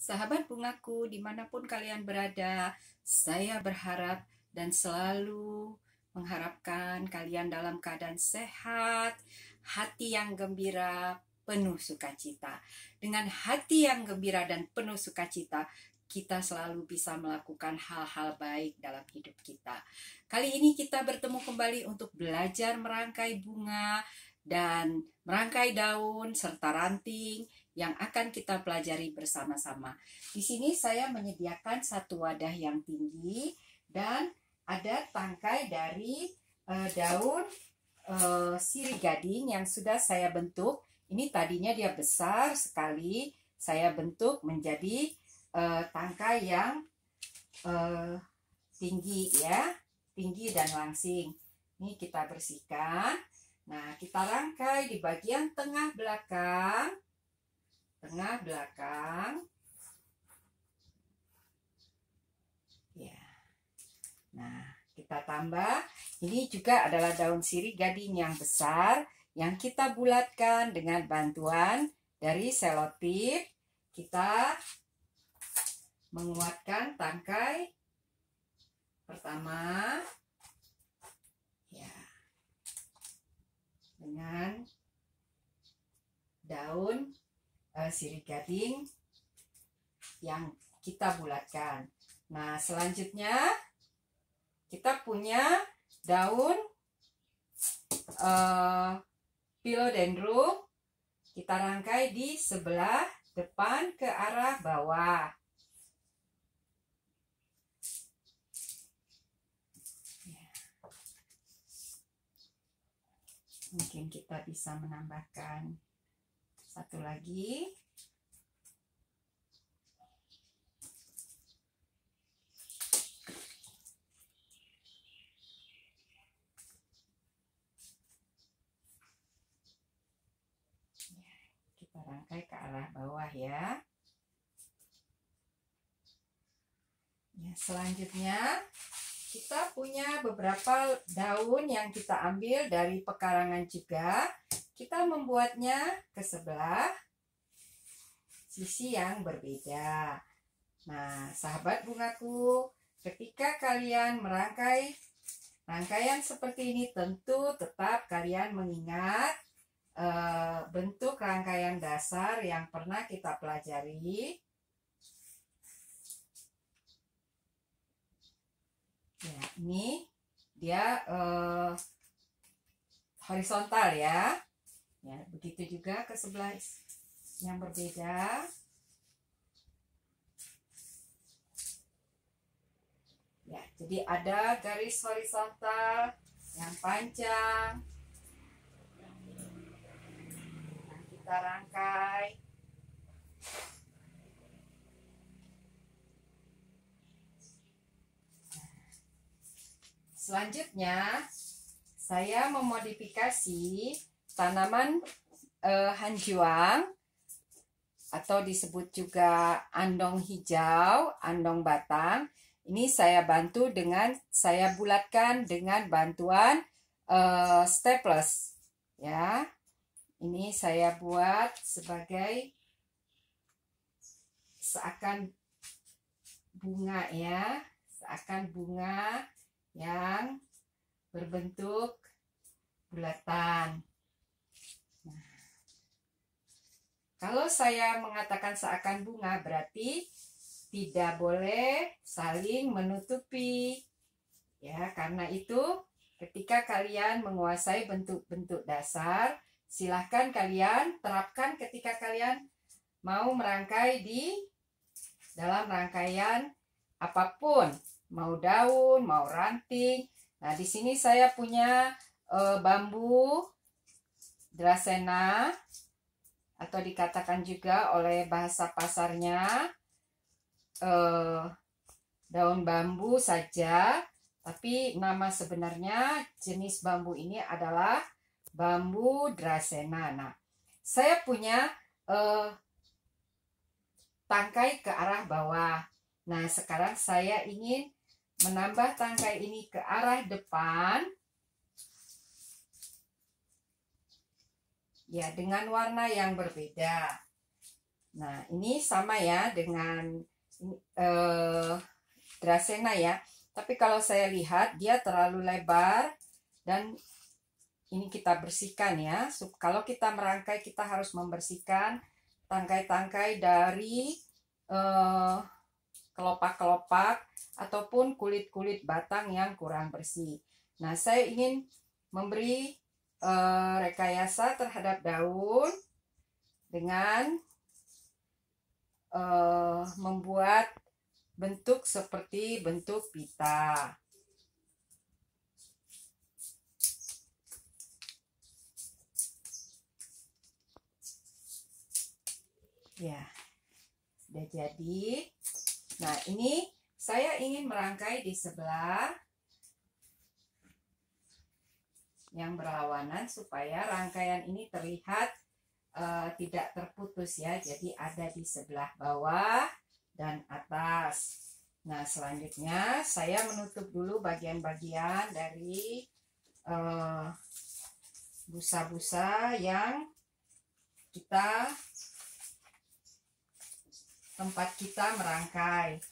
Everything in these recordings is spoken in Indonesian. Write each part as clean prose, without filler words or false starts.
Sahabat bungaku, dimanapun kalian berada, saya berharap dan selalu mengharapkan kalian dalam keadaan sehat, hati yang gembira, penuh sukacita. Dengan hati yang gembira dan penuh sukacita, kita selalu bisa melakukan hal-hal baik dalam hidup kita. Kali ini kita bertemu kembali untuk belajar merangkai bunga dan merangkai daun serta ranting yang akan kita pelajari bersama-sama. Di sini saya menyediakan satu wadah yang tinggi dan ada tangkai dari daun sirih gading yang sudah saya bentuk. Ini tadinya dia besar sekali, saya bentuk menjadi tangkai yang tinggi ya, tinggi dan langsing. Ini kita bersihkan. Nah, kita rangkai di bagian tengah belakang. Ya. Nah, kita tambah. Ini juga adalah daun sirih gading yang besar yang kita bulatkan dengan bantuan dari selotip. Kita menguatkan tangkai pertama ya dengan daun sirih gading yang kita bulatkan. Nah, selanjutnya kita punya daun philodendron. Kita rangkai di sebelah depan ke arah bawah. Mungkin kita bisa menambahkan satu lagi. Kita rangkai ke arah bawah ya. Selanjutnya kita punya beberapa daun yang kita ambil dari pekarangan juga. Kita membuatnya ke sebelah sisi yang berbeda. Nah, sahabat bungaku, ketika kalian merangkai rangkaian seperti ini, tentu tetap kalian mengingat bentuk rangkaian dasar yang pernah kita pelajari. Ya, ini dia horizontal ya. Ya, begitu juga ke sebelah yang berbeda. Ya, jadi ada garis horizontal yang panjang. Nah, kita rangkai. Selanjutnya, saya memodifikasi tanaman hanjuang atau disebut juga andong hijau, andong batang. Ini saya bantu dengan saya bulatkan dengan bantuan staples ya. Ini saya buat sebagai seakan bunga ya, seakan bunga yang berbentuk bulatan. Nah, kalau saya mengatakan seakan bunga berarti tidak boleh saling menutupi. Ya, karena itu ketika kalian menguasai bentuk-bentuk dasar, silahkan kalian terapkan ketika kalian mau merangkai di dalam rangkaian apapun. Mau daun, mau ranting. Nah, di sini saya punya bambu Dracena atau dikatakan juga oleh bahasa pasarnya daun bambu saja, tapi nama sebenarnya jenis bambu ini adalah bambu Dracena. Nah, saya punya tangkai ke arah bawah. Nah, sekarang saya ingin menambah tangkai ini ke arah depan. Ya, dengan warna yang berbeda. Nah, ini sama ya dengan Dracena ya. Tapi kalau saya lihat dia terlalu lebar dan ini kita bersihkan ya. Kalau kita merangkai kita harus membersihkan tangkai-tangkai dari kelopak-kelopak ataupun kulit-kulit batang yang kurang bersih. Nah, saya ingin memberi rekayasa terhadap daun dengan membuat bentuk seperti bentuk pita. Ya, sudah jadi. Nah, ini saya ingin merangkai di sebelah yang berlawanan supaya rangkaian ini terlihat tidak terputus ya. Jadi ada di sebelah bawah dan atas. Nah, selanjutnya saya menutup dulu bagian-bagian dari busa-busa yang tempat kita merangkai.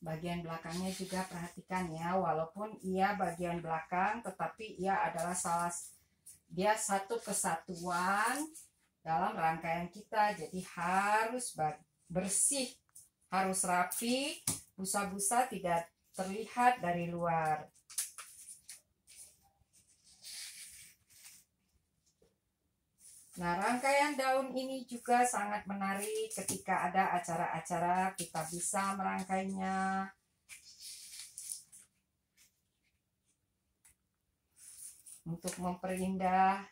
Bagian belakangnya juga perhatikan ya, walaupun ia bagian belakang tetapi ia adalah dia satu kesatuan dalam rangkaian kita. Jadi harus bersih, harus rapi, busa-busa tidak terlihat dari luar. Nah, rangkaian daun ini juga sangat menarik ketika ada acara-acara, kita bisa merangkainya. Untuk memperindah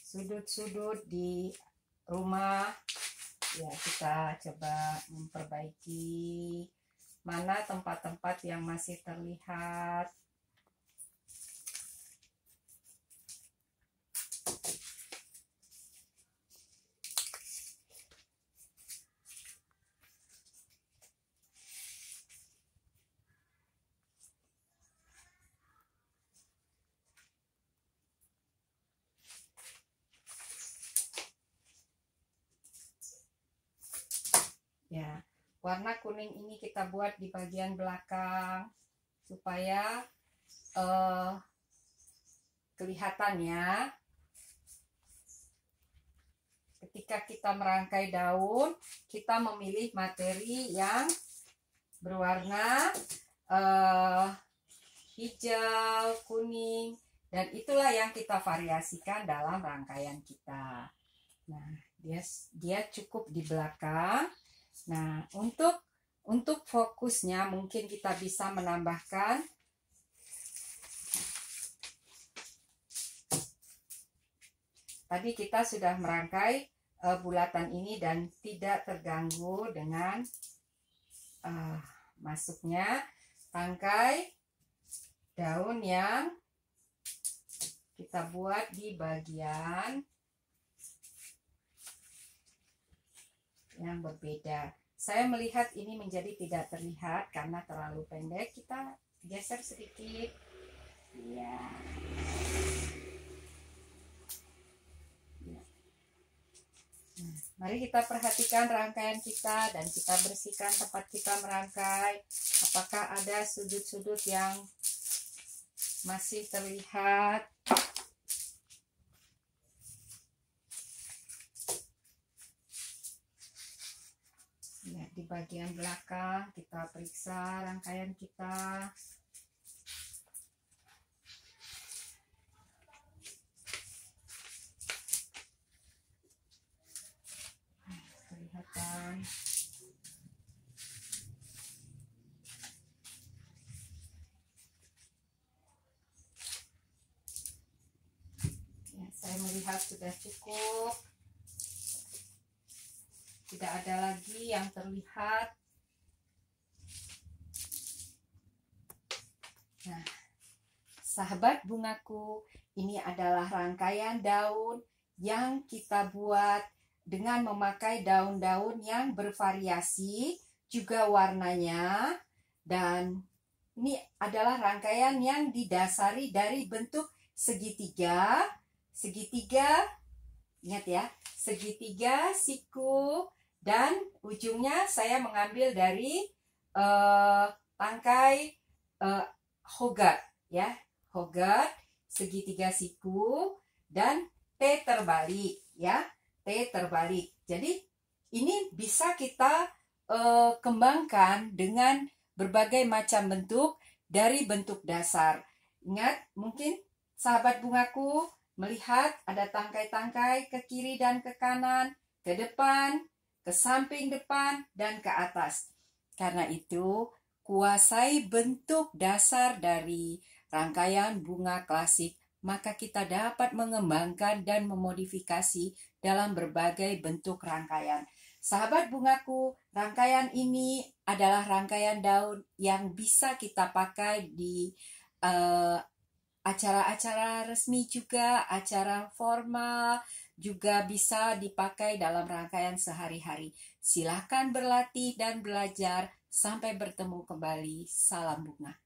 sudut-sudut di rumah. Ya, kita coba memperbaiki mana tempat-tempat yang masih terlihat. Ya, warna kuning ini kita buat di bagian belakang supaya kelihatan ya. Ketika kita merangkai daun, kita memilih materi yang berwarna hijau, kuning, dan itulah yang kita variasikan dalam rangkaian kita. Nah, dia cukup di belakang. Nah, untuk fokusnya mungkin kita bisa menambahkan tadi kita sudah merangkai bulatan ini dan tidak terganggu dengan masuknya tangkai daun yang kita buat di bagian yang berbeda. Saya melihat ini menjadi tidak terlihat karena terlalu pendek. Kita geser sedikit. Ya. Nah, mari kita perhatikan rangkaian kita dan kita bersihkan tempat kita merangkai. Apakah ada sudut-sudut yang masih terlihat? Ya, di bagian belakang kita periksa rangkaian kita. Kelihatan. Ya, saya melihat sudah cukup. Tidak ada lagi yang terlihat. Nah, sahabat bungaku, ini adalah rangkaian daun yang kita buat dengan memakai daun-daun yang bervariasi, juga warnanya, dan ini adalah rangkaian yang didasari dari bentuk segitiga. Segitiga, ingat ya, segitiga, siku, dan ujungnya saya mengambil dari tangkai Hogarth ya, Hogarth, segitiga siku, dan T terbalik ya, T terbalik. Jadi ini bisa kita kembangkan dengan berbagai macam bentuk dari bentuk dasar. Ingat, mungkin sahabat bungaku melihat ada tangkai-tangkai ke kiri dan ke kanan, ke depan, ke samping depan, dan ke atas. Karena itu, kuasai bentuk dasar dari rangkaian bunga klasik, maka kita dapat mengembangkan dan memodifikasi dalam berbagai bentuk rangkaian. Sahabat bungaku, rangkaian ini adalah rangkaian daun yang bisa kita pakai di acara-acara resmi juga, acara formal, juga bisa dipakai dalam rangkaian sehari-hari. Silakan berlatih dan belajar. Sampai bertemu kembali. Salam bunga.